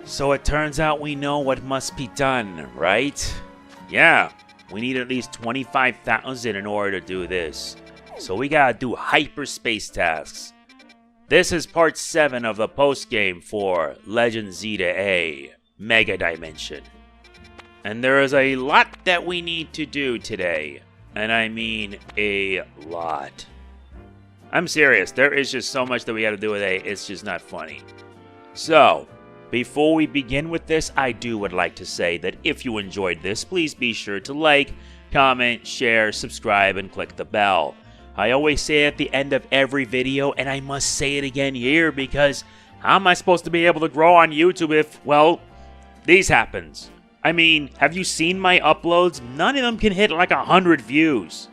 So it turns out we know what must be done, right? Yeah, we need at least 25,000 in order to do this. So we gotta do hyperspace tasks. This is part 7 of the post-game for Legends Z Mega Dimension. And there is a lot that we need to do today. And I mean a lot. I'm serious, there is just so much that we gotta do today, it's just not funny. So, before we begin with this, I would like to say that if you enjoyed this, please be sure to like, comment, share, subscribe, and click the bell. I always say it at the end of every video, and I must say it again here, because how am I supposed to be able to grow on YouTube if, well, these happens? I mean, have you seen my uploads? None of them can hit like 100 views.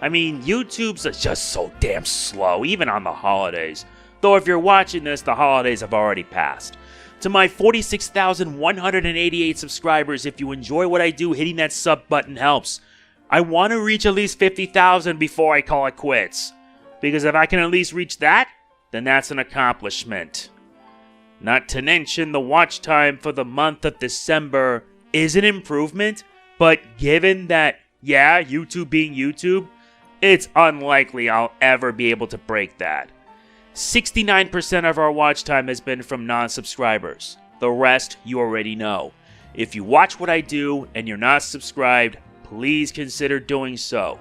I mean, YouTube's just so damn slow, even on the holidays. Though if you're watching this, the holidays have already passed. To my 46,188 subscribers, if you enjoy what I do, hitting that sub button helps. I want to reach at least 50,000 before I call it quits. Because if I can at least reach that, then that's an accomplishment. Not to mention the watch time for the month of December is an improvement, but given that, yeah, YouTube being YouTube, it's unlikely I'll ever be able to break that. 69% of our watch time has been from non-subscribers. The rest you already know. If you watch what I do and you're not subscribed, please consider doing so.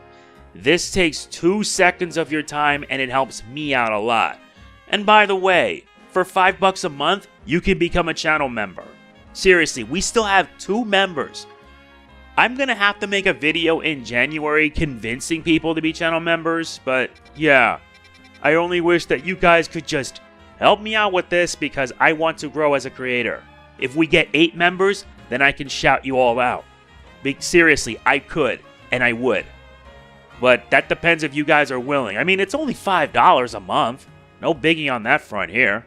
This takes 2 seconds of your time and it helps me out a lot. And by the way, for $5 a month, you can become a channel member. Seriously, we still have 2 members. I'm gonna have to make a video in January convincing people to be channel members, but yeah. I only wish that you guys could just help me out with this because I want to grow as a creator. If we get 8 members, then I can shout you all out. Seriously, I could, and I would. But that depends if you guys are willing. I mean, it's only $5 a month. No biggie on that front here.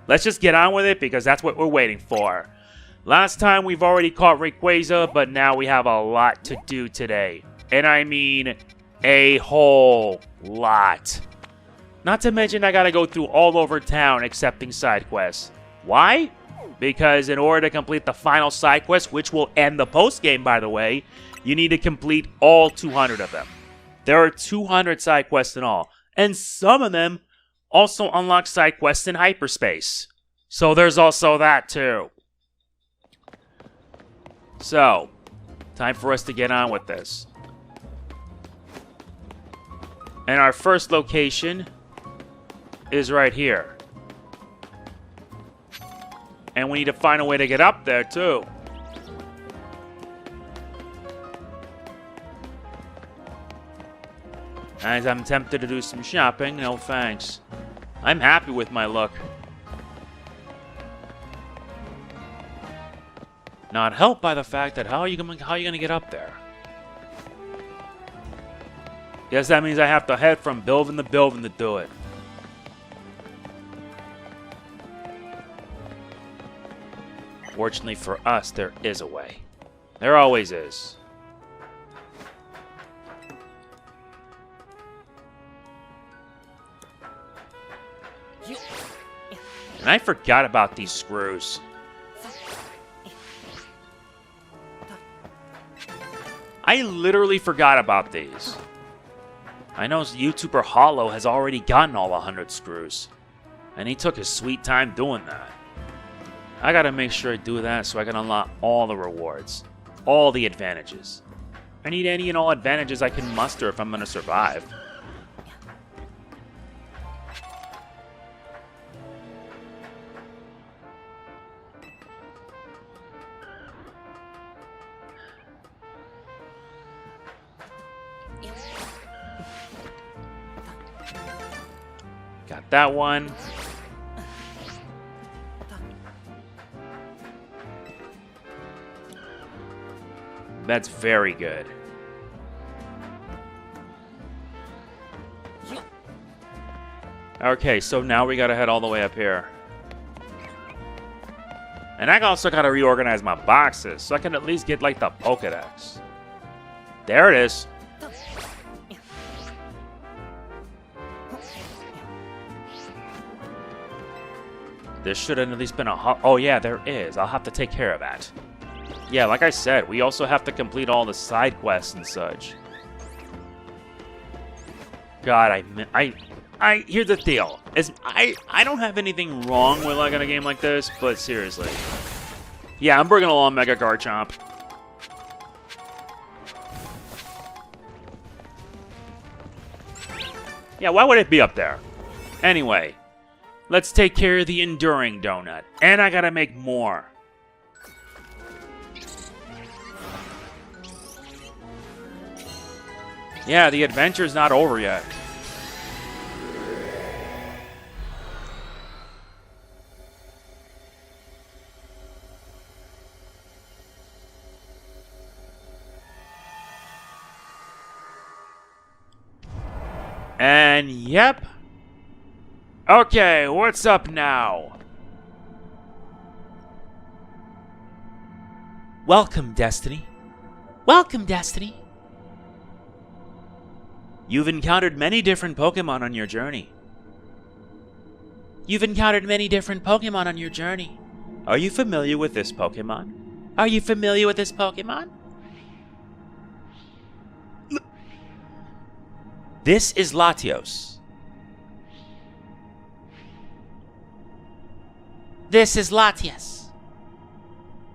Let's just get on with it because that's what we're waiting for. Last time we've already caught Rayquaza, but now we have a lot to do today. And I mean a whole lot. Not to mention I gotta go through all over town accepting side quests. Why? Because in order to complete the final side quest, which will end the post game by the way, you need to complete all 200 of them. There are 200 side quests in all, and some of them also unlock side quests in Hyperspace. So there's also that too. So, time for us to get on with this. And our first location is right here. And we need to find a way to get up there, too. As I'm tempted to do some shopping, no thanks. I'm happy with my look. Not helped by the fact that how are you gonna get up there? Guess that means I have to head from building to building to do it. Fortunately for us, there is a way. There always is. And I forgot about these screws. I literally forgot about these. I know YouTuber Hollow has already gotten all 100 screws. And he took his sweet time doing that. I gotta make sure I do that so I can unlock all the rewards. All the advantages. I need any and all advantages I can muster if I'm gonna survive. Got that one. That's very good. Okay, so now we gotta head all the way up here. And I also gotta reorganize my boxes so I can at least get like the Pokédex. There it is. There should have at least been a oh yeah, there is. I'll have to take care of that. Yeah, like I said, we also have to complete all the side quests and such. God, here's the deal. I don't have anything wrong with like in a game like this, but seriously. Yeah, I'm bringing along Mega Garchomp. Yeah, why would it be up there? Anyway, let's take care of the Enduring Donut. And I gotta make more. Yeah, the adventure's not over yet. And yep. Okay, what's up now? Welcome, Destiny. Welcome, Destiny. You've encountered many different Pokemon on your journey. You've encountered many different Pokemon on your journey. Are you familiar with this Pokemon? Are you familiar with this Pokemon? This is Latios. This is Latias.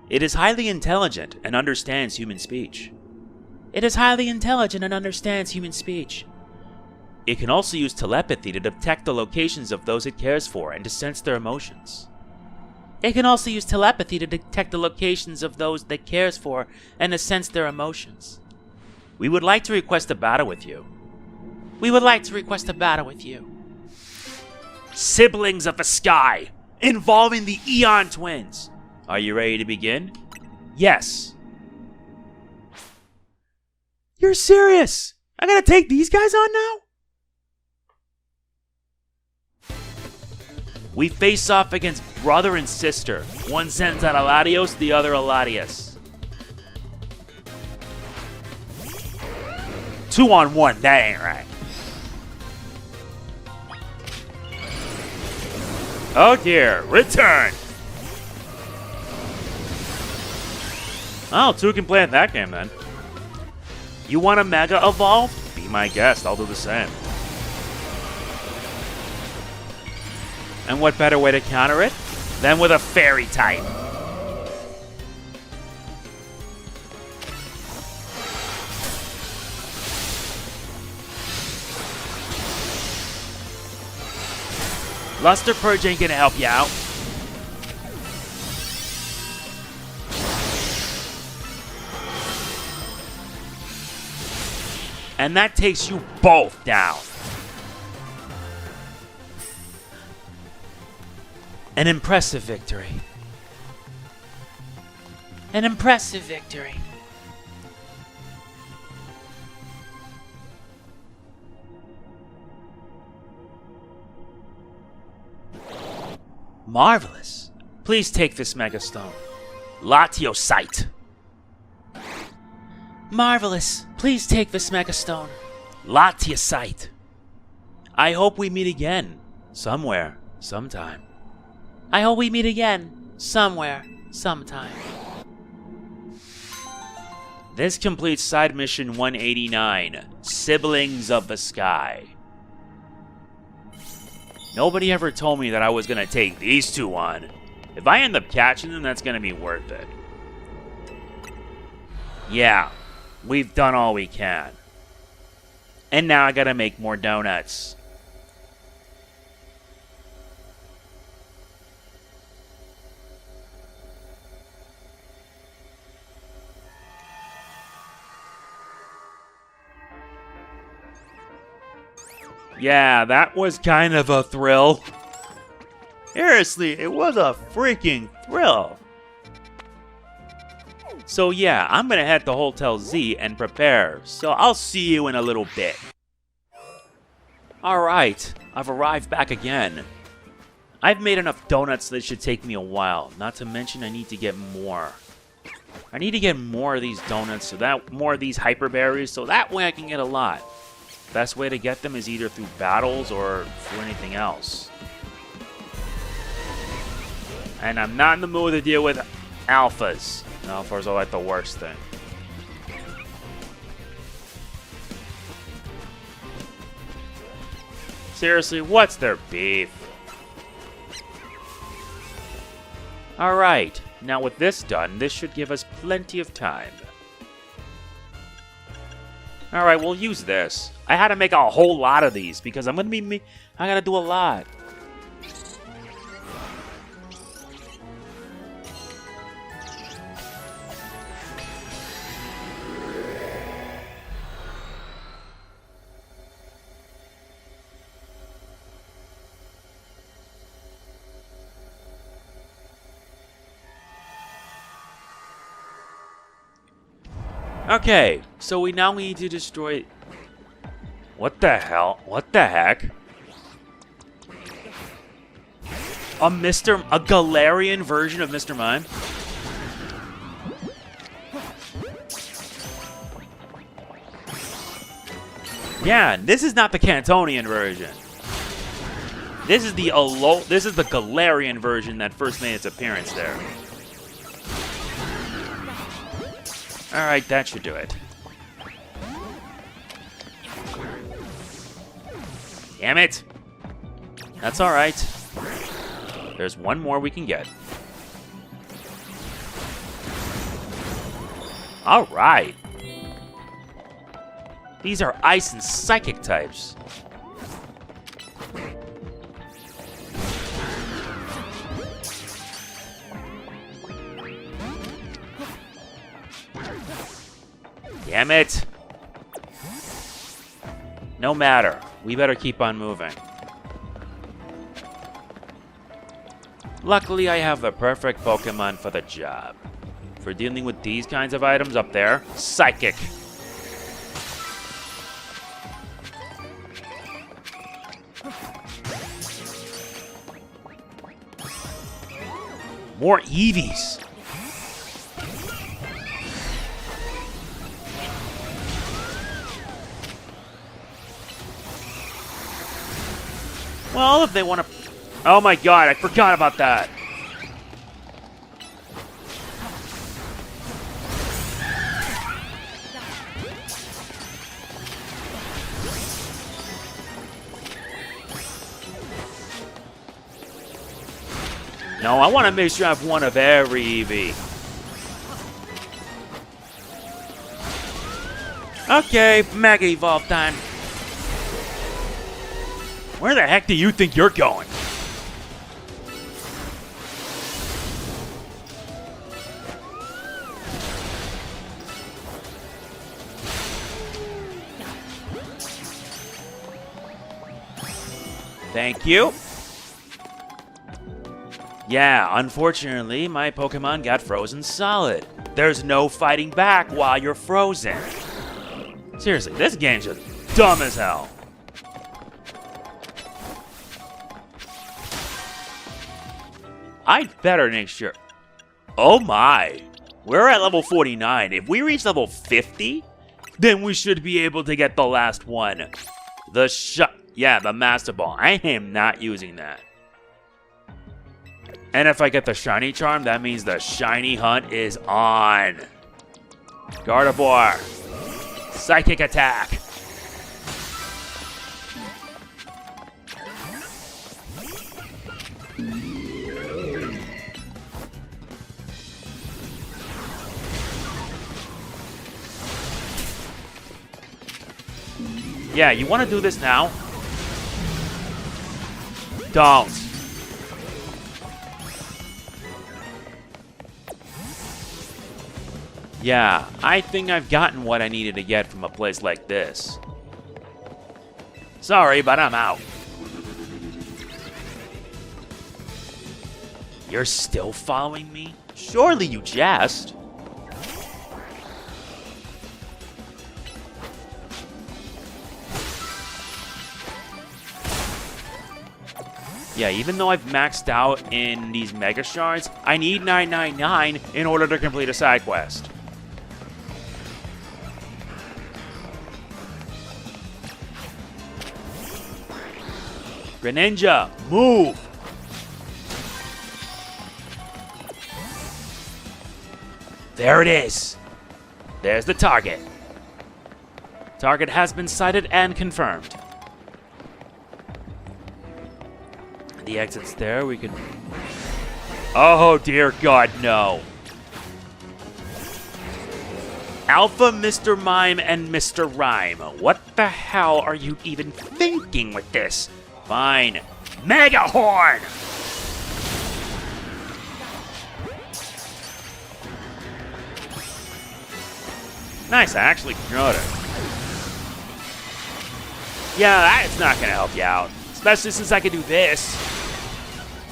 It is highly intelligent and understands human speech. It is highly intelligent and understands human speech. It can also use telepathy to detect the locations of those it cares for and to sense their emotions. It can also use telepathy to detect the locations of those that it cares for and to sense their emotions. We would like to request a battle with you. We would like to request a battle with you. Siblings of the Sky, involving the Eon Twins. Are you ready to begin? Yes. You're serious? I gotta take these guys on now? We face off against brother and sister. One sends out a Latios, the other a Latias. 2-on-1, that ain't right. Oh dear, return! Oh, 2 can play at that game then. You want a Mega Evolve? Be my guest, I'll do the same. And what better way to counter it than with a Fairy type? Luster Purge ain't gonna help you out. And that takes you both down. An impressive victory. An impressive victory. Marvelous. Please take this Mega Stone. Latiosite. Marvelous. Please take this Mega Stone. Latiasite. I hope we meet again. Somewhere. Sometime. I hope we meet again. Somewhere. Sometime. This completes side mission 189. Siblings of the Sky. Nobody ever told me that I was going to take these 2 on. If I end up catching them, that's going to be worth it. Yeah, we've done all we can. And now I got to make more donuts. Yeah, that was kind of a thrill. Seriously, it was a freaking thrill. So yeah, I'm gonna head to Hotel Z and prepare. So I'll see you in a little bit. Alright, I've arrived back again. I've made enough donuts that it should take me a while. Not to mention I need to get more. I need to get more of these donuts, so that more of these hyper berries, so that way I can get a lot. Best way to get them is either through battles or through anything else. And I'm not in the mood to deal with alphas. Alphas are like the worst thing. Seriously, what's their beef? Alright, now with this done, this should give us plenty of time. Alright, we'll use this. I had to make a whole lot of these because I gotta do a lot. Okay, so we now need to destroy... What the hell? What the heck? A Galarian version of Mr. Mime? Yeah, this is not the Cantonian version. This is the Galarian version that first made its appearance there. Alright, that should do it. Damn it! That's alright. There's one more we can get. Alright! These are ice and psychic types. Damn it! No matter. We better keep on moving. Luckily, I have the perfect Pokemon for the job. For dealing with these kinds of items up there, Psychic. More Eevees. Well, if they want to... Oh my god, I forgot about that. No, I want to make sure I have one of every Eevee. Okay, Mega Evolve time. Where the heck do you think you're going? Thank you. Yeah, unfortunately, my Pokemon got frozen solid. There's no fighting back while you're frozen. Seriously, this game's just dumb as hell. I'd better make sure. Oh my. We're at level 49. If we reach level 50, then we should be able to get the last one. The Master Ball. I am not using that. And if I get the Shiny Charm, that means the Shiny Hunt is on. Gardevoir. Psychic Attack. Yeah, you want to do this now? Don't. Yeah, I think I've gotten what I needed to get from a place like this. Sorry, but I'm out. You're still following me? Surely you jest. Yeah, even though I've maxed out in these Mega Shards, I need 999 in order to complete a side quest. Greninja, move! There it is. There's the target. Target has been sighted and confirmed. The exit's there. We can... Oh, dear God, no. Alpha Mr. Mime and Mr. Rhyme. What the hell are you even thinking with this? Fine. Mega Horn! Nice, I actually got it. Yeah, that's not gonna help you out. Especially since I can do this.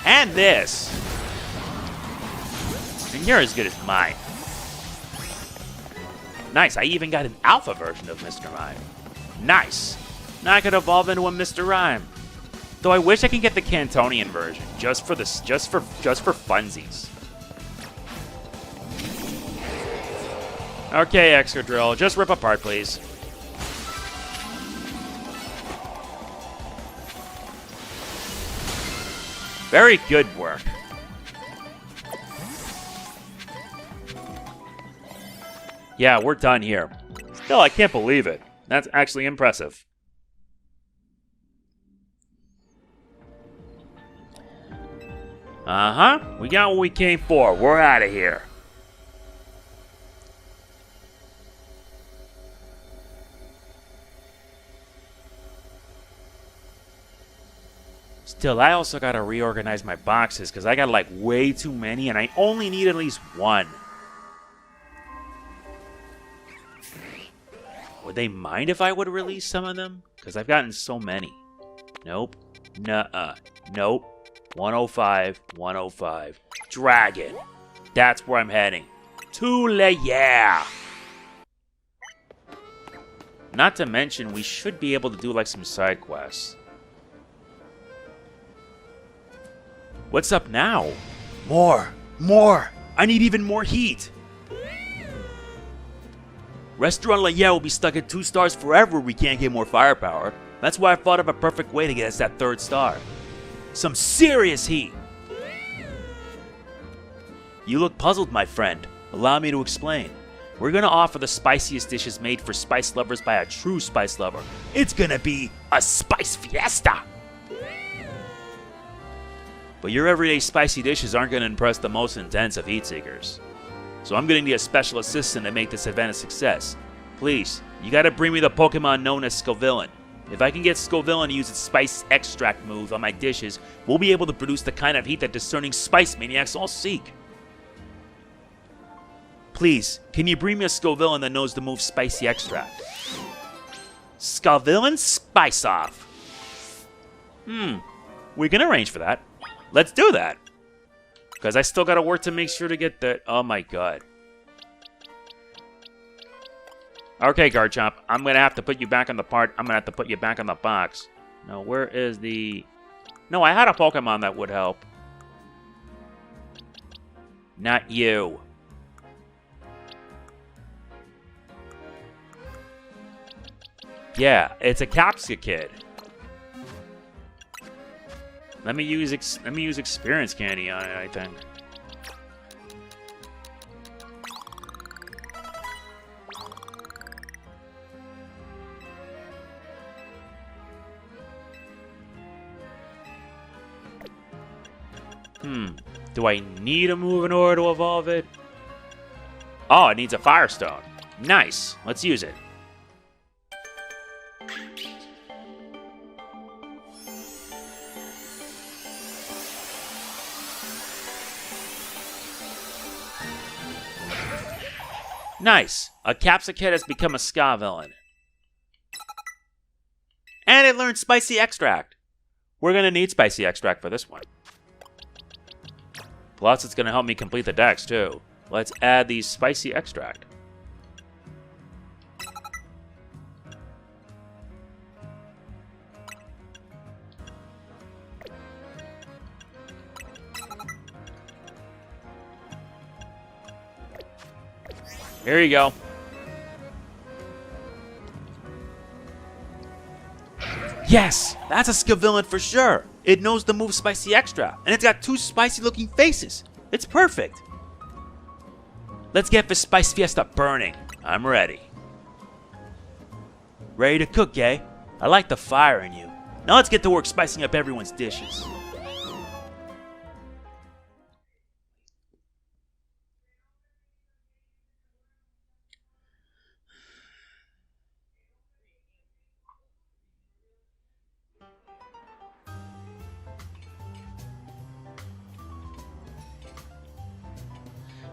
And this. And you're as good as mine. Nice, I even got an alpha version of Mr. Rhyme. Nice. Now I could evolve into a Mr. Rhyme. Though I wish I could get the Cantonian version, just for funsies. Okay, Excadrill, just rip apart, please. Very good work. Yeah, we're done here. Still, I can't believe it. That's actually impressive. Uh-huh. We got what we came for. We're out of here. Still, I also gotta reorganize my boxes because I got like way too many and I only need at least one. Would they mind if I would release some of them? Because I've gotten so many. Nope. Nuh-uh. Nope. 105. 105. Dragon. That's where I'm heading. Yeah. Not to mention, we should be able to do like some side quests. What's up now? More! More! I need even more heat! Restaurant Latias will be stuck at 2 stars forever if we can't get more firepower. That's why I thought of a perfect way to get us that 3rd star. Some serious heat! You look puzzled, my friend. Allow me to explain. We're gonna offer the spiciest dishes made for spice lovers by a true spice lover. It's gonna be a spice fiesta! But your everyday spicy dishes aren't gonna impress the most intense of heat seekers. So I'm gonna need a special assistant to make this event a success. Please, you gotta bring me the Pokemon known as Scovillain. If I can get Scovillain to use its Spice Extract move on my dishes, we'll be able to produce the kind of heat that discerning spice maniacs all seek. Please, can you bring me a Scovillain that knows the move Spicy Extract? Scovillain Spice Off. We can arrange for that. Let's do that. Because I still gotta work to make sure to get the... Oh my god. Okay, Garchomp. I'm gonna have to put you back on the part. I'm gonna have to put you back on the box. No, where is the... No, I had a Pokemon that would help. Not you. Yeah, it's a Capsca Kid. Let me use experience candy on it, I think. Do I need a move in order to evolve it? Oh, it needs a Firestone. Nice. Let's use it. Nice. A Capsca Kid has become a Scovillain. And it learned Spicy Extract. We're going to need Spicy Extract for this one. Plus, it's going to help me complete the dex, too. Let's add the Spicy Extract. Here you go. Yes! That's a Scovillain for sure! It knows the move Spicy Extra, and it's got 2 spicy-looking faces. It's perfect. Let's get the Spice Fiesta burning. I'm ready. Ready to cook, eh? I like the fire in you. Now let's get to work spicing up everyone's dishes.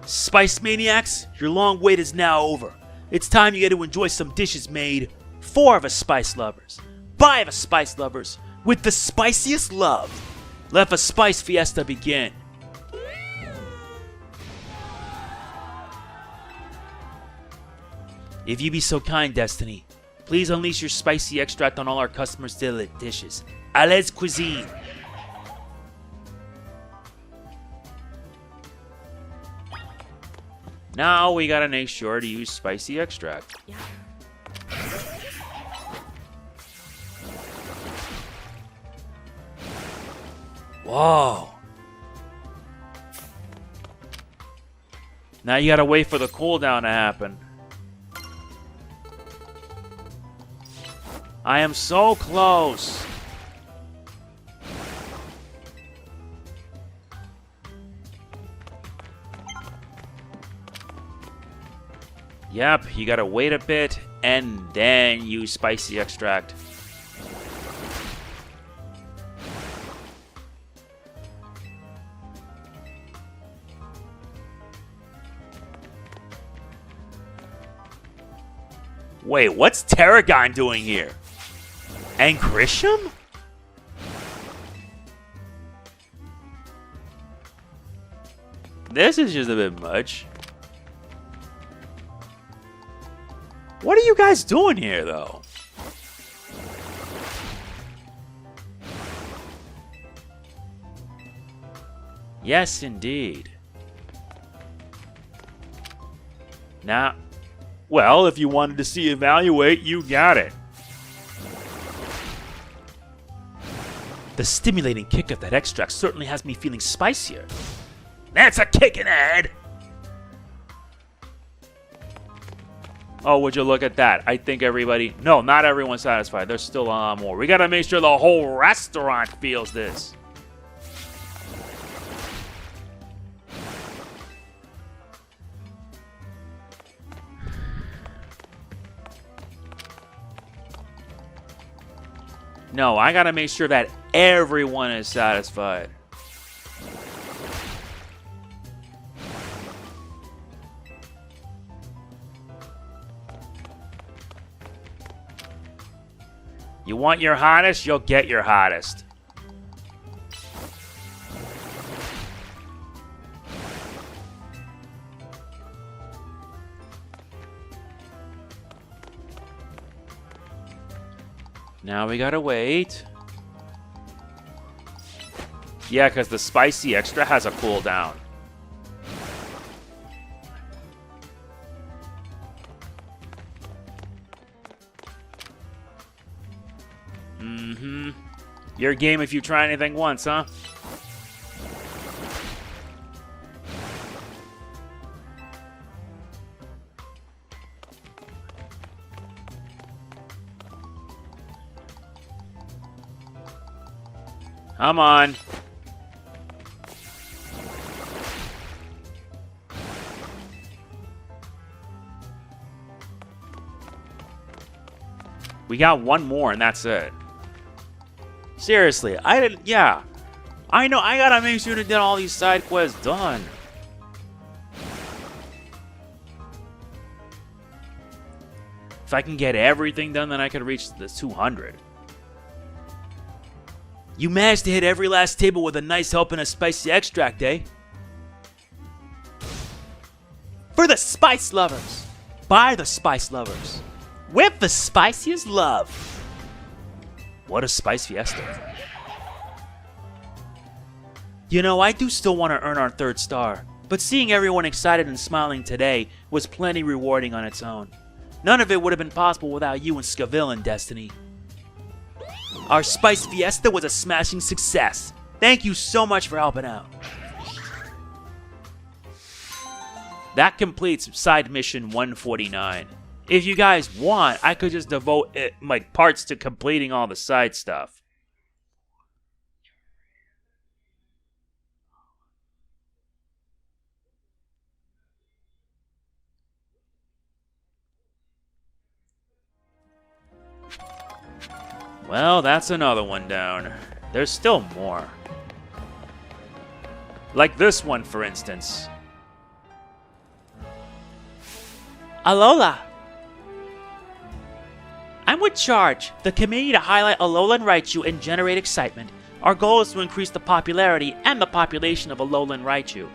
Spice Maniacs, your long wait is now over. It's time you get to enjoy some dishes made for the Spice Lovers, by the Spice Lovers, with the spiciest love. Let the Spice Fiesta begin. If you be so kind, Destiny, please unleash your spicy extract on all our customers' dishes. A l'aise cuisine. Now we gotta make sure to use spicy extract. Yeah. Whoa. Now you gotta wait for the cooldown to happen. I am so close. Yep, you gotta wait a bit and then use spicy extract. Wait, what's Tarragon doing here? And Grisham? This is just a bit much. What are you guys doing here, though? Yes, indeed. Now, well, if you wanted to see evaluate, you got it. The stimulating kick of that extract certainly has me feeling spicier. That's a kick in the head! Oh, would you look at that? I think everybody... No, not everyone's satisfied. There's still a lot more. We gotta make sure the whole restaurant feels this. No, I gotta make sure that everyone is satisfied. You want your hottest, you'll get your hottest. Now we gotta wait. Yeah, because the spicy extra has a cooldown. Your game if you try anything once, huh? Come on. We got one more and that's it. Seriously, yeah. I know, I gotta make sure to get all these side quests done. If I can get everything done, then I can reach the 200. You managed to hit every last table with a nice helping of spicy extract, eh? For the Spice Lovers. By the Spice Lovers. With the spiciest love. What a Spice Fiesta. You know, I do still want to earn our 3rd star, but seeing everyone excited and smiling today was plenty rewarding on its own. None of it would have been possible without you and Scaville and Destiny. Our Spice Fiesta was a smashing success. Thank you so much for helping out. That completes side mission 149. If you guys want, I could just devote my parts to completing all the side stuff. Well, that's another one down. There's still more. Like this one, for instance. Alola! I'm with Charge, the committee to highlight Alolan Raichu and generate excitement. Our goal is to increase the popularity and the population of Alolan Raichu.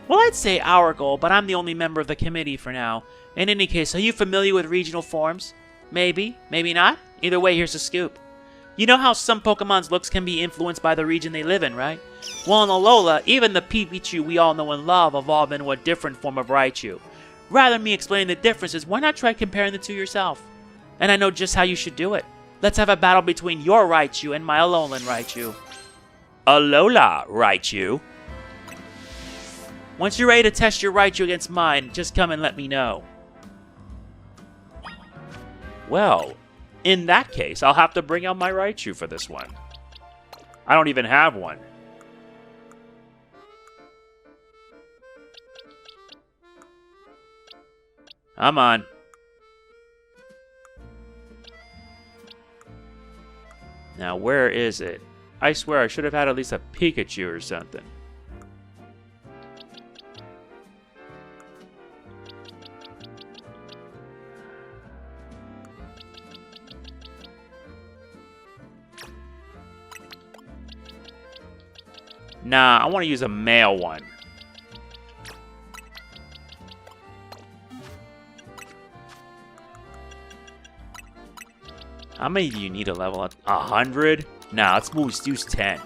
Well, I'd say our goal, but I'm the only member of the committee for now. In any case, are you familiar with regional forms? Maybe, maybe not. Either way, here's the scoop. You know how some Pokemon's looks can be influenced by the region they live in, right? Well, in Alola, even the Pipichu we all know and love evolve into a different form of Raichu. Rather than me explaining the differences, why not try comparing the two yourself? And I know just how you should do it. Let's have a battle between your Raichu and my Alolan Raichu. Alola Raichu? Once you're ready to test your Raichu against mine, just come and let me know. Well, in that case, I'll have to bring out my Raichu for this one. I don't even have one. Come on. Now, where is it? I swear I should have had at least a Pikachu or something. Nah, I want to use a male one. How many do you need to level up? 100? Nah, let's use 10.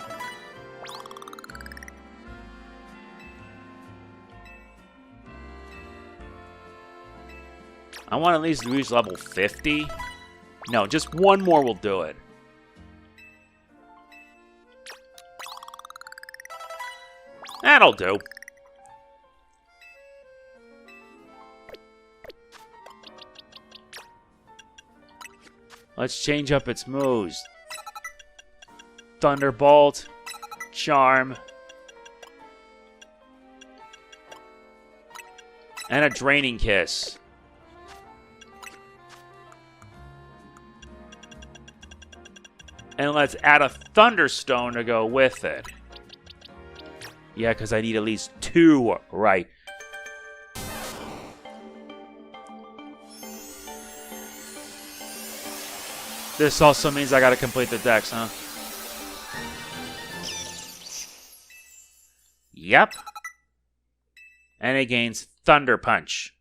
I want to at least reach level 50. No, just one more will do it. That'll do. Let's change up its moves. Thunderbolt, Charm, and a Draining Kiss. And let's add a Thunderstone to go with it. Yeah, because I need at least 2 right. This also means I gotta complete the dex, huh? Yep. And it gains Thunder Punch.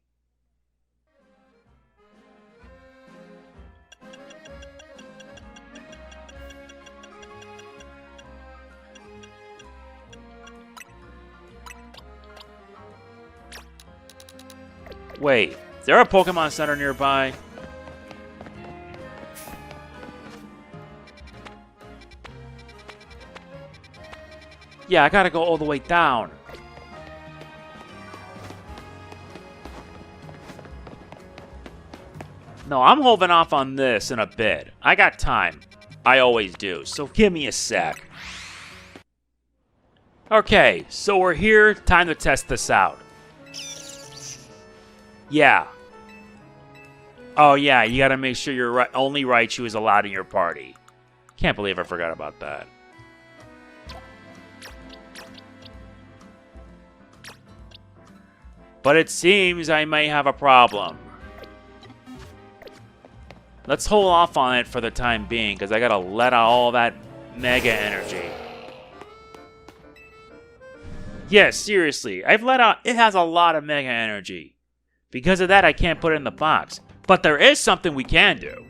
Wait, is there a Pokemon Center nearby? Yeah, I gotta go all the way down. No, I'm holding off on this in a bit. I got time. I always do, so give me a sec. Okay, so we're here. Time to test this out. Yeah. Oh, yeah, you gotta make sure your only Raichu is allowed in your party. Can't believe I forgot about that. But it seems I may have a problem. Let's hold off on it for the time being, because I gotta let out all that Mega energy. Yeah, seriously, I've let out... It has a lot of Mega energy. Because of that, I can't put it in the box. But there is something we can do.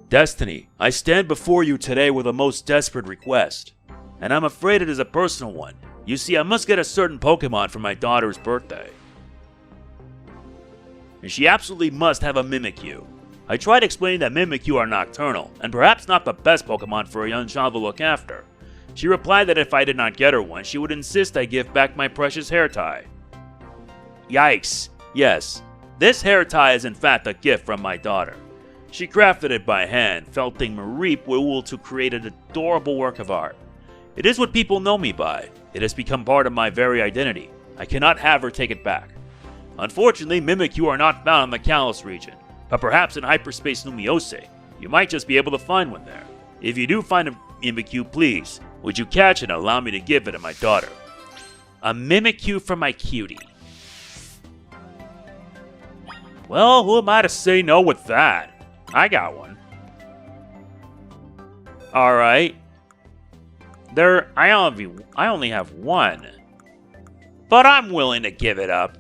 Destiny, I stand before you today with a most desperate request. And I'm afraid it is a personal one. You see, I must get a certain Pokemon for my daughter's birthday. And she absolutely must have a Mimikyu. I tried explaining that Mimikyu are nocturnal, and perhaps not the best Pokemon for a young child to look after. She replied that if I did not get her one, she would insist I give back my precious hair tie. Yikes. Yes, this hair tie is in fact a gift from my daughter. She crafted it by hand, felting Marie will to create an adorable work of art. It is what people know me by. It has become part of my very identity. I cannot have her take it back. Unfortunately, Mimikyu are not found in the Kalos region, but perhaps in Hyperspace Numiose. You might just be able to find one there. If you do find a Mimikyu, please, would you catch it and allow me to give it to my daughter? A Mimikyu for my cutie. Well, who am I to say no with that? I got one. Alright. I only have one. But I'm willing to give it up.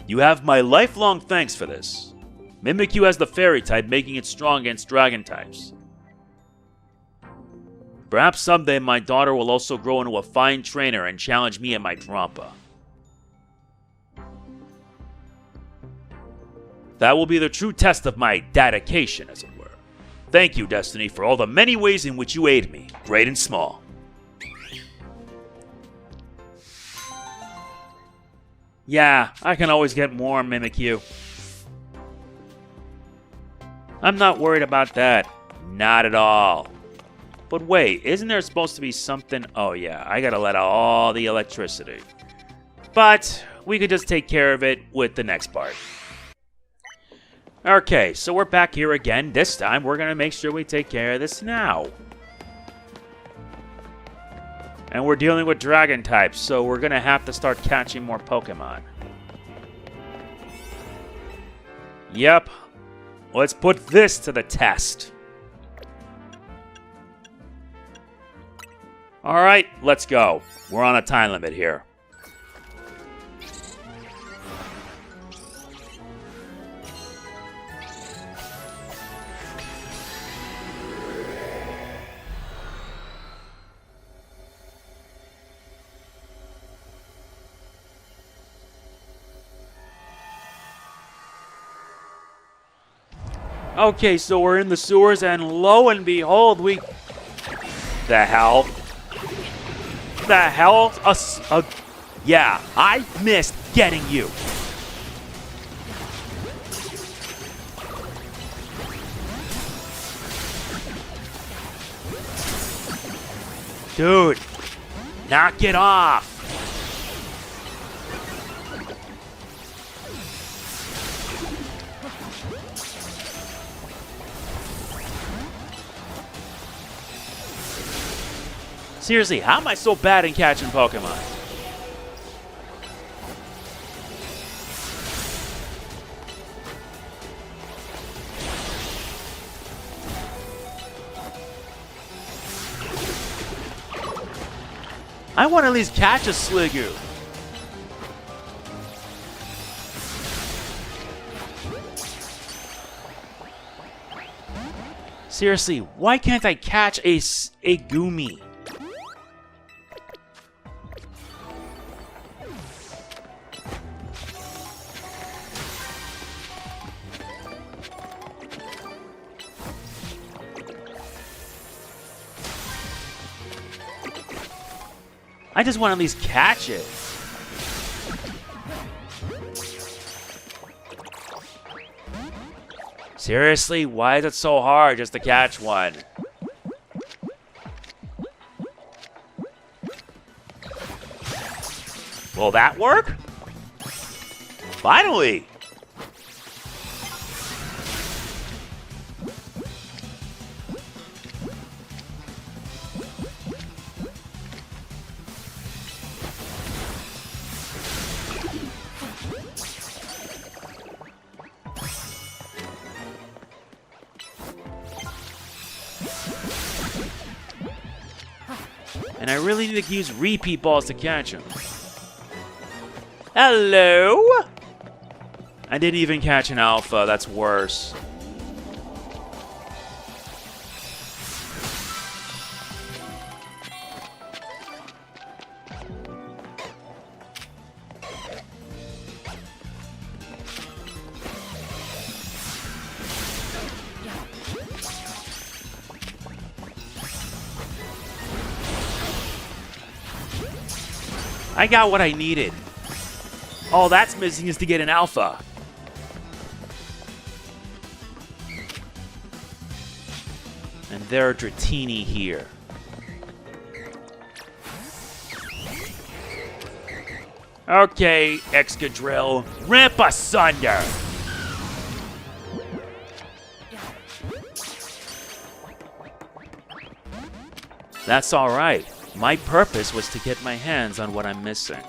You have my lifelong thanks for this. Mimikyu has the fairy type, making it strong against dragon types. Perhaps someday my daughter will also grow into a fine trainer and challenge me at my Drampa. That will be the true test of my dedication, as it were. Thank you, Destiny, for all the many ways in which you aid me, great and small. Yeah, I can always get more, Mimikyu. I'm not worried about that. Not at all. But wait, isn't there supposed to be something? Oh yeah, I gotta let out all the electricity. But we could just take care of it with the next part. Okay, so we're back here again. This time we're gonna make sure we take care of this now. And we're dealing with dragon types, so we're gonna have to start catching more Pokemon. Yep. Let's put this to the test. Alright, let's go. We're on a time limit here. Okay, so we're in the sewers, and lo and behold, we... The hell? The hell? Yeah, I missed getting you. Dude, knock it off. Seriously, how am I so bad in catching Pokemon? I want to at least catch a Sliggoo. Seriously, why can't I catch a Goomy? I just want to at least catch it. Seriously, why is it so hard just to catch one? Will that work? Finally! And I really need to use repeat balls to catch him. Hello? I didn't even catch an alpha. That's worse. I got what I needed. All that's missing is to get an alpha. And there are Dratini here. Okay, Excadrill, rip asunder! That's alright. My purpose was to get my hands on what I'm missing.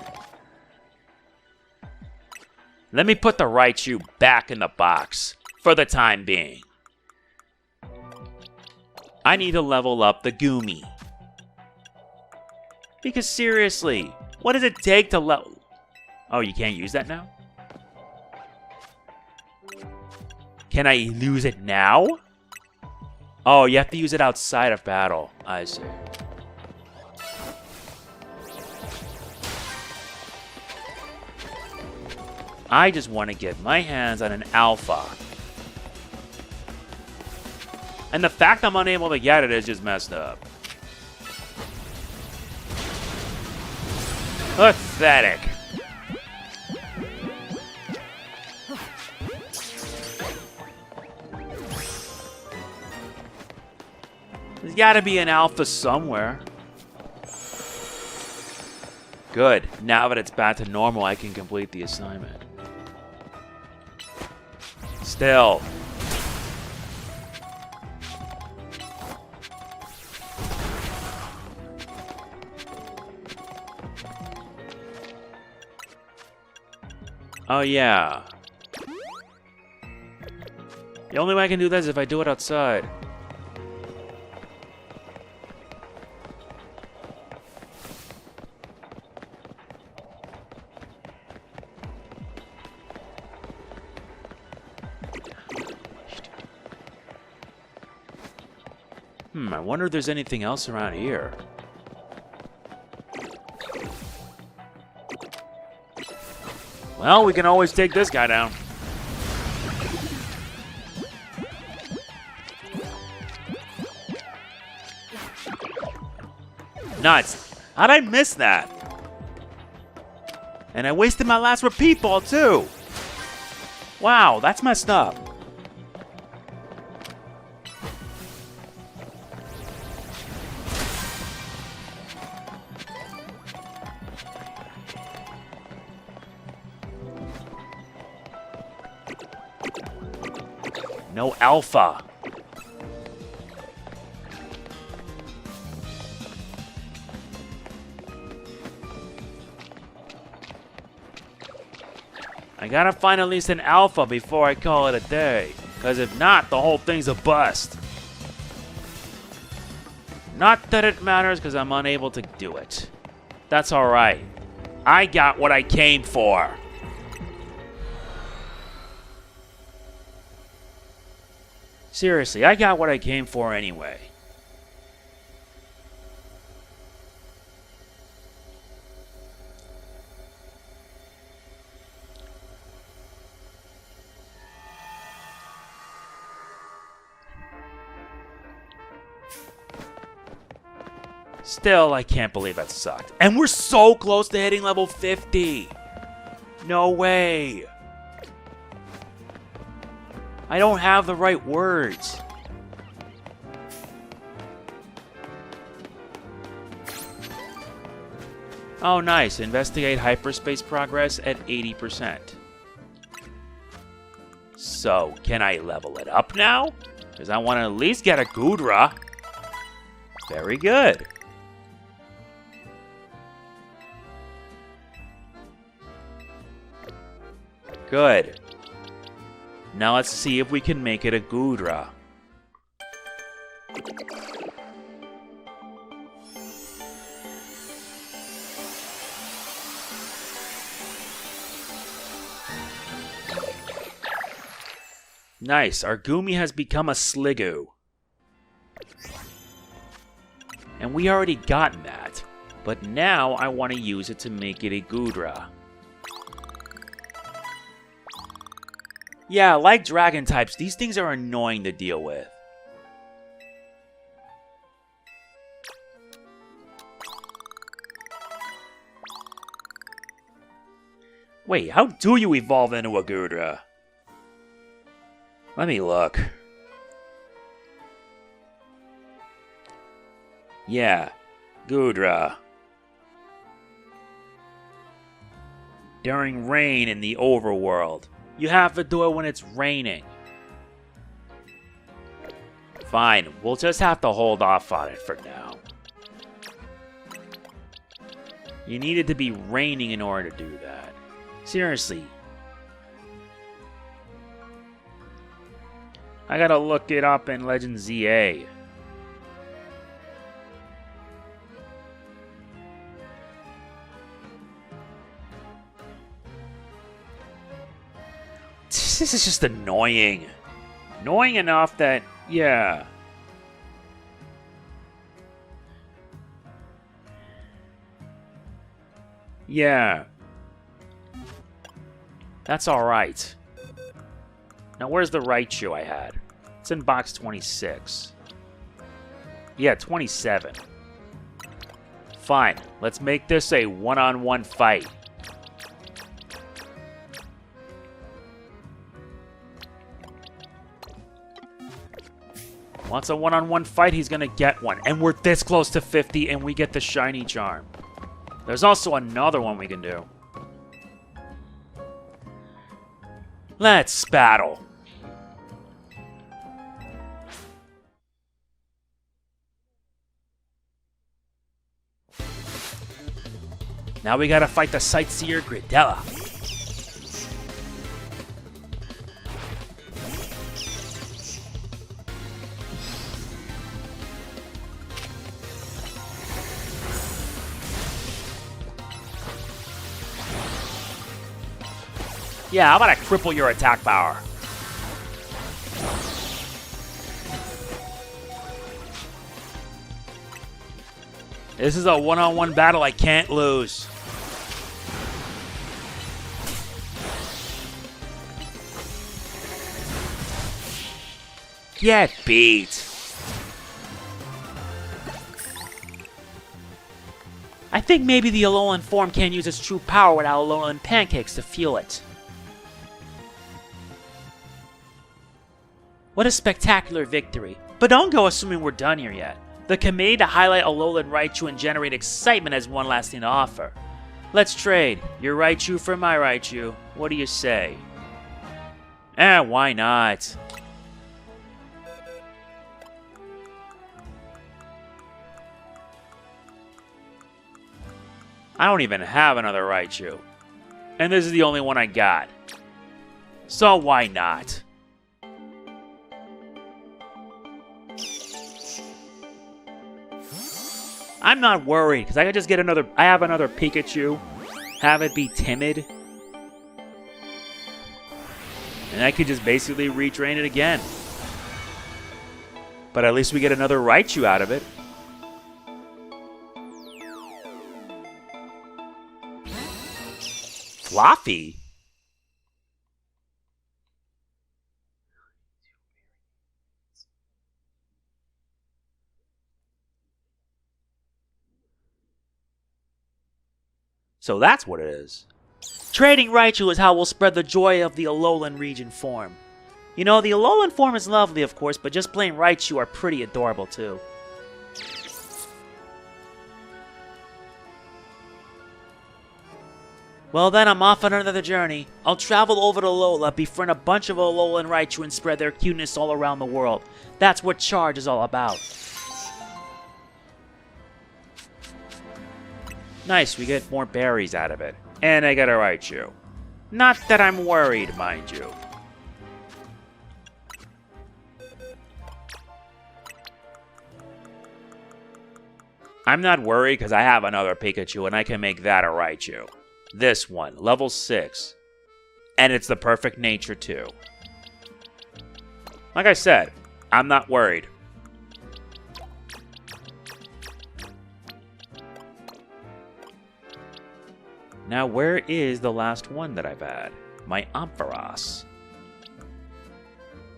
Let me put the Raichu back in the box, for the time being. I need to level up the Goomy. Because seriously, what does it take to level... Oh, you can't use that now? Can I lose it now? Oh, you have to use it outside of battle. I see. I just want to get my hands on an alpha. And the fact I'm unable to get it is just messed up. Pathetic. There's gotta be an alpha somewhere. Good. Now that it's back to normal, I can complete the assignment. Still. Oh, yeah. The only way I can do that is if I do it outside. I wonder if there's anything else around here. Well, we can always take this guy down. Nuts. How'd I miss that? And I wasted my last repeat ball, too. Wow, that's messed up. No alpha. I gotta find at least an alpha before I call it a day. Because if not, the whole thing's a bust. Not that it matters because I'm unable to do it. That's alright. I got what I came for. Seriously, I got what I came for anyway. Still, I can't believe that sucked. And we're so close to hitting level 50. No way. I don't have the right words. Oh, nice. Investigate hyperspace progress at 80%. So, can I level it up now? Because I want to at least get a Goodra. Very good. Good. Now let's see if we can make it a Goodra. Nice, our Goomy has become a Sliggoo. And we already got that, but now I want to use it to make it a Goodra. Yeah, like dragon types, these things are annoying to deal with. Wait, how do you evolve into a Goodra? Let me look. Yeah, Goodra. During rain in the overworld. You have to do it when it's raining. Fine, we'll just have to hold off on it for now. You need it to be raining in order to do that. Seriously. I gotta look it up in Legends ZA. This is just annoying. Annoying enough that, yeah. Yeah. That's alright. Now where's the Raichu I had? It's in box 26. Yeah, 27. Fine. Let's make this a one-on-one fight. Wants a one-on-one fight, he's gonna get one. And we're this close to 50 and we get the shiny charm. There's also another one we can do. Let's battle. Now we gotta fight the Sightseer Gridella. Yeah, how about I cripple your attack power? This is a one-on-one battle I can't lose. Get beat. I think maybe the Alolan form can't use its true power without Alolan pancakes to fuel it. What a spectacular victory. But don't go assuming we're done here yet. The committee to highlight Alolan Raichu and generate excitement has one last thing to offer. Let's trade. Your Raichu for my Raichu. What do you say? Why not? I don't even have another Raichu. And this is the only one I got. So why not? I'm not worried, because I could just get another... I have another Pikachu. Have it be timid. And I could just basically retrain it again. But at least we get another Raichu out of it. Floppy? So that's what it is. Trading Raichu is how we'll spread the joy of the Alolan region form. You know, the Alolan form is lovely, of course, but just plain Raichu are pretty adorable, too. Well then, I'm off on another journey. I'll travel over to Alola, befriend a bunch of Alolan Raichu, and spread their cuteness all around the world. That's what Charge is all about. Nice, we get more berries out of it. And I got a Raichu. Not that I'm worried, mind you. I'm not worried because I have another Pikachu and I can make that a Raichu. This one, level 6. And it's the perfect nature too. Like I said, I'm not worried. Now, where is the last one that I've had? My Ampharos.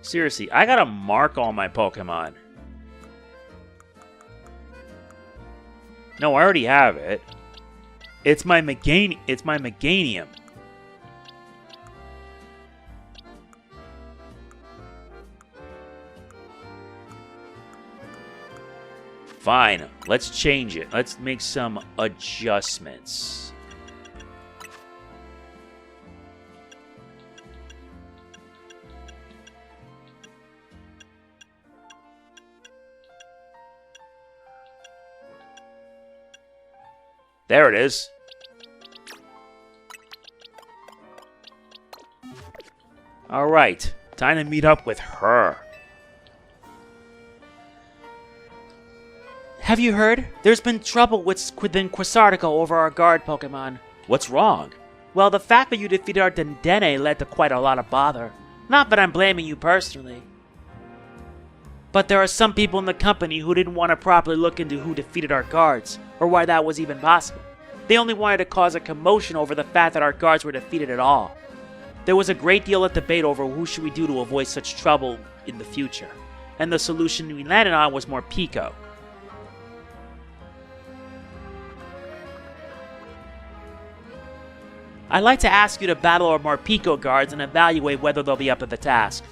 Seriously, I gotta mark all my Pokemon. No, I already have it. It's my Meganium. Fine, let's change it. Let's make some adjustments. There it is. Alright, time to meet up with her. Have you heard? There's been trouble within Quasartico over our guard Pokemon. What's wrong? Well, the fact that you defeated our Dendene led to quite a lot of bother. Not that I'm blaming you personally. But there are some people in the company who didn't want to properly look into who defeated our guards, or why that was even possible. They only wanted to cause a commotion over the fact that our guards were defeated at all. There was a great deal of debate over who should we do to avoid such trouble in the future, and the solution we landed on was Morpeko. I'd like to ask you to battle our Morpeko guards and evaluate whether they'll be up to the task.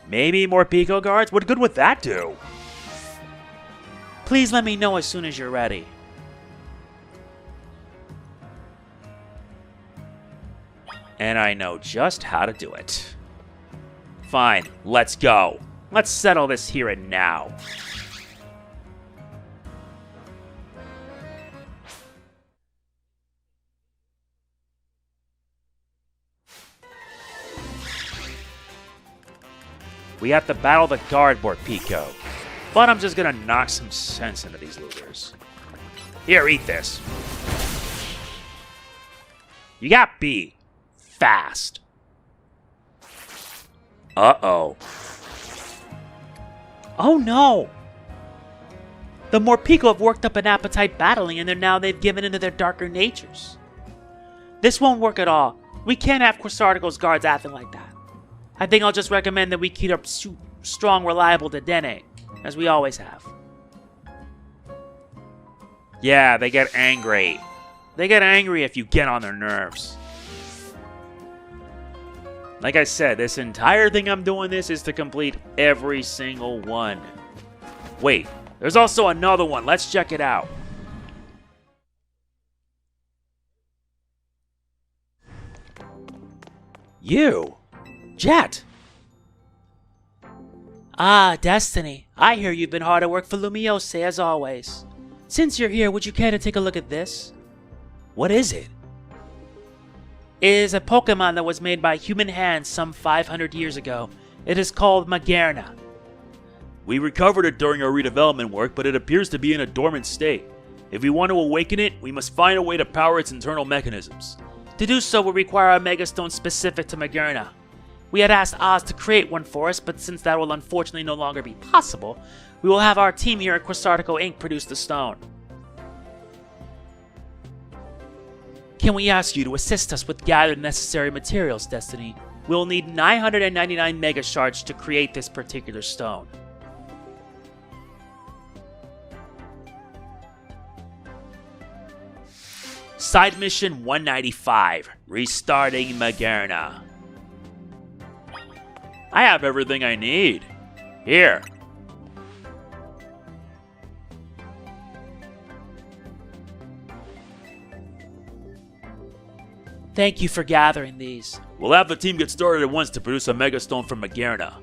Maybe Morpeko guards? What good would that do? Please let me know as soon as you're ready. And I know just how to do it. Fine, let's go. Let's settle this here and now. We have to battle the guard Morpeko. But I'm just gonna knock some sense into these losers. Here, eat this. You got B. Fast. Uh-oh. Oh no! The Morpeko have worked up an appetite battling and now they've given into their darker natures. This won't work at all. We can't have Quasartico's guards acting like that. I think I'll just recommend that we keep up strong, reliable Dedenne, as we always have. Yeah, they get angry. They get angry if you get on their nerves. Like I said, this entire thing I'm doing this is to complete every single one. Wait, there's also another one. Let's check it out. You! Jet! Ah, Destiny. I hear you've been hard at work for Lumiose as always. Since you're here, would you care to take a look at this? What is it? It is a Pokemon that was made by human hands some 500 years ago. It is called Magearna. We recovered it during our redevelopment work, but it appears to be in a dormant state. If we want to awaken it, we must find a way to power its internal mechanisms. To do so would require a Mega Stone specific to Magearna. We had asked Oz to create one for us, but since that will unfortunately no longer be possible, we will have our team here at Quasartico Inc. produce the stone. Can we ask you to assist us with gathering necessary materials, Destiny? We'll need 999 Mega Shards to create this particular stone. Side Mission 195, Restarting Magearna. I have everything I need. Here. Thank you for gathering these. We'll have the team get started at once to produce a Mega Stone from Magearna.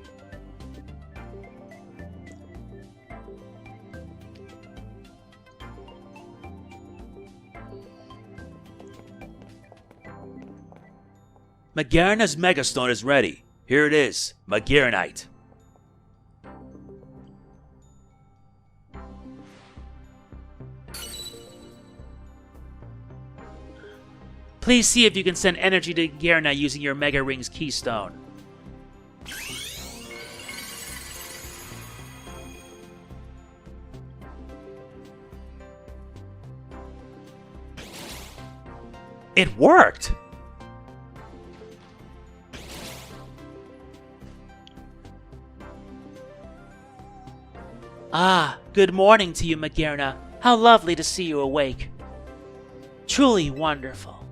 Magearna's Mega Stone is ready. Here it is, Magearnite. Please see if you can send energy to Magearna using your Mega Ring's keystone. It worked! Ah, good morning to you, Magearna. How lovely to see you awake. Truly wonderful.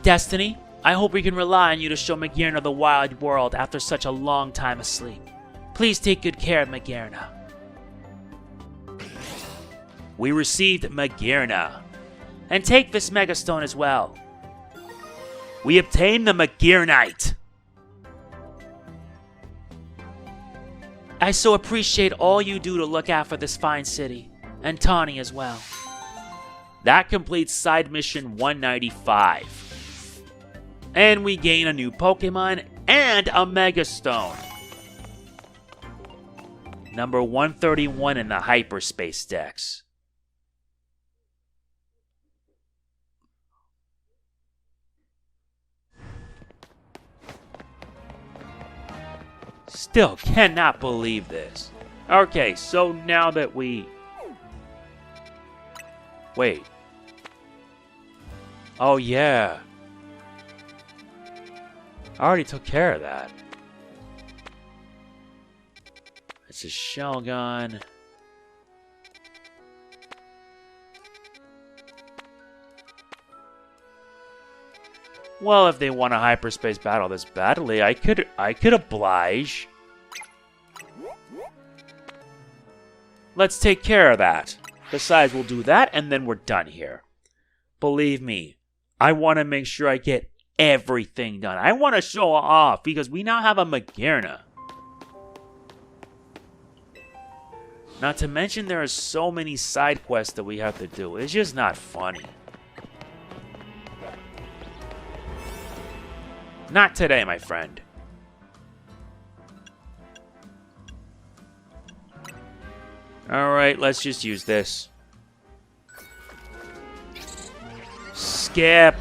Destiny, I hope we can rely on you to show Magearna the wide world after such a long time asleep. Please take good care of Magearna. We received Magearna. And take this Megastone as well. We obtained the Magearnite. I so appreciate all you do to look out for this fine city. And Tawny as well. That completes side mission 195. And we gain a new Pokemon and a Megastone. Number 131 in the Hyperspace Dex. Still cannot believe this. Okay, so now that we... Wait. Oh, yeah. I already took care of that. It's a shell gun. Well, if they want a hyperspace battle this badly, I could oblige. Let's take care of that. Besides, we'll do that and then we're done here. Believe me, I want to make sure I get everything done. I want to show off because we now have a Magearna. Not to mention there are so many side quests that we have to do. It's just not funny. Not today, my friend. Alright, let's just use this. Skip.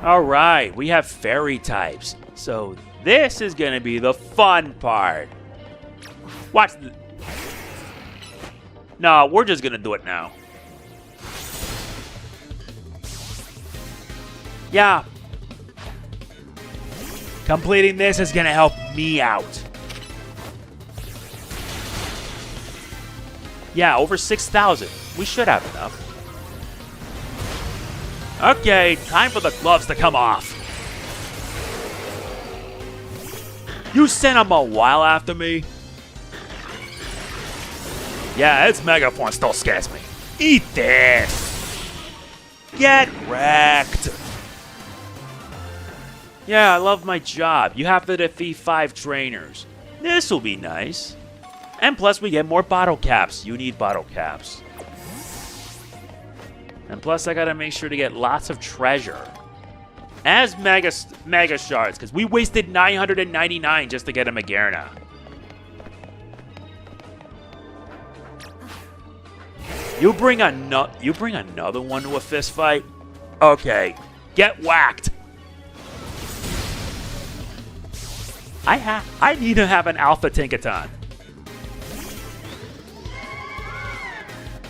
Alright, we have fairy types. So this is going to be the fun part. Watch the... No, we're just going to do it now. Yeah. Completing this is going to help me out. Yeah, over 6,000. We should have enough. Okay, time for the gloves to come off. You sent him a while after me? Yeah, its Mega Form still scares me. Eat this! Get wrecked! Yeah, I love my job. You have to defeat 5 trainers. This will be nice. And plus we get more bottle caps. You need bottle caps. And plus I gotta make sure to get lots of treasure. As Mega Shards, because we wasted 999 just to get a Magearna. You bring another one to a fist fight? Okay, get whacked. I need to have an Alpha Tinkaton.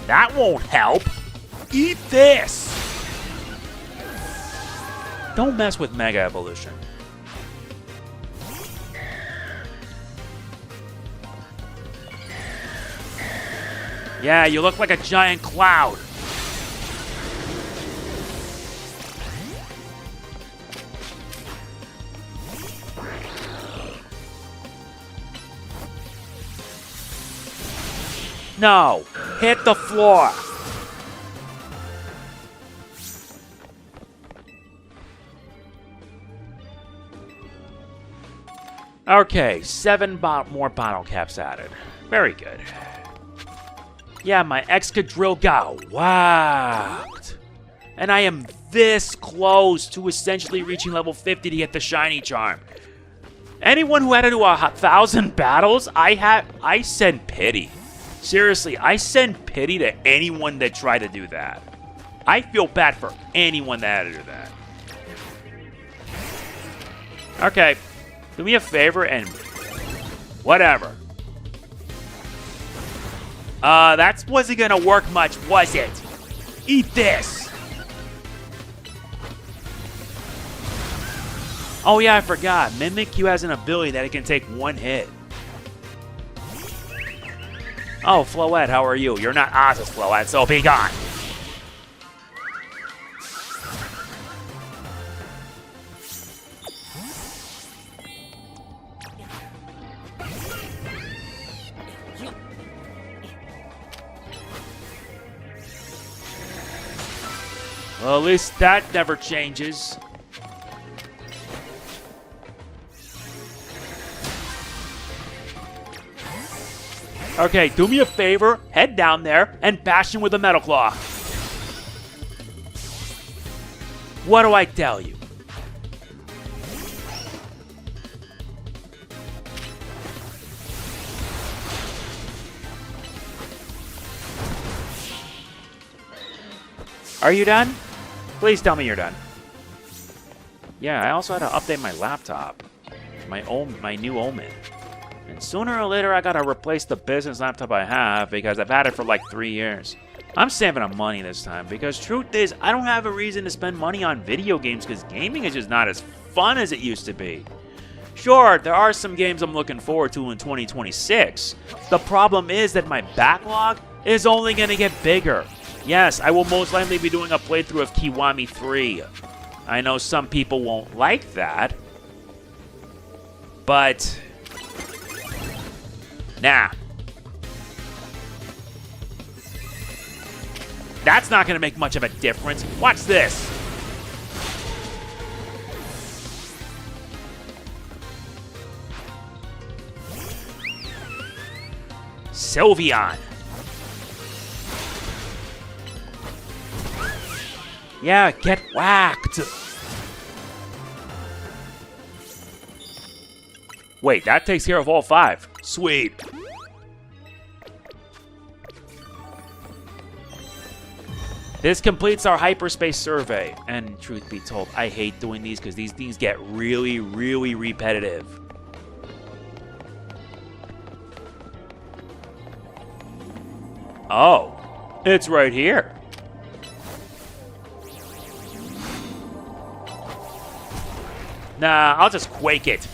That won't help. Eat this. Don't mess with Mega Evolution. Yeah, you look like a giant cloud. No, hit the floor. Okay, 7 more bottle caps added. Very good. Yeah, my Excadrill got whacked. And I am this close to essentially reaching level 50 to get the shiny charm. Anyone who had to do 1,000 battles, I send pity. Seriously, I send pity to anyone that tried to do that. I feel bad for anyone that had to do that. Okay, do me a favor and whatever. That wasn't gonna work much, was it? Eat this! Oh yeah, I forgot. Mimikyu has an ability that it can take 1 hit. Oh, Floette, how are you? You're not Oz's Floette, so be gone. Well, at least that never changes. Okay, do me a favor, head down there and bash him with a Metal Claw. What do I tell you? Are you done? Please tell me you're done. Yeah, I also had to update my laptop. My new Omen. And sooner or later, I gotta replace the business laptop I have because I've had it for like 3 years. I'm saving up money this time because truth is, I don't have a reason to spend money on video games because gaming is just not as fun as it used to be. Sure, there are some games I'm looking forward to in 2026. The problem is that my backlog is only gonna get bigger. Yes, I will most likely be doing a playthrough of Kiwami 3. I know some people won't like that, but nah. That's not going to make much of a difference. Watch this. Sylveon. Yeah, get whacked. Wait, that takes care of all 5. Sweet. This completes our hyperspace survey. And truth be told, I hate doing these because these things get really, really repetitive. Oh, it's right here. Nah, I'll just quake it.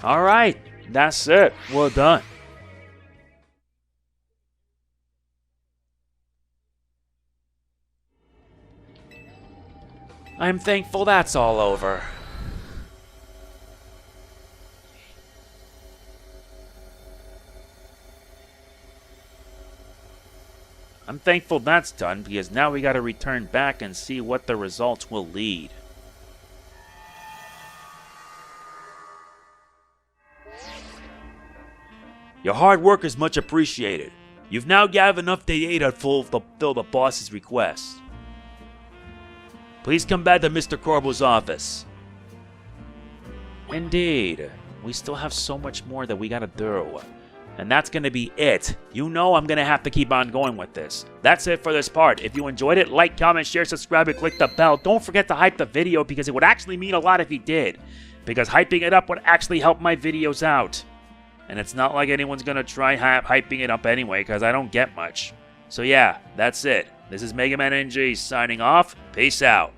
All right, that's it. We're done. I'm thankful that's all over. I'm thankful that's done because now we gotta return back and see what the results will lead. Your hard work is much appreciated. You've now gathered enough data to fulfill the boss's request. Please come back to Mr. Corbo's office. Indeed. We still have so much more that we gotta do. And that's gonna be it. You know I'm gonna have to keep on going with this. That's it for this part. If you enjoyed it, like, comment, share, subscribe, and click the bell. Don't forget to hype the video because it would actually mean a lot if you did. Because hyping it up would actually help my videos out. And it's not like anyone's gonna try hyping it up anyway, because I don't get much. So yeah, that's it. This is MegamanNG signing off. Peace out.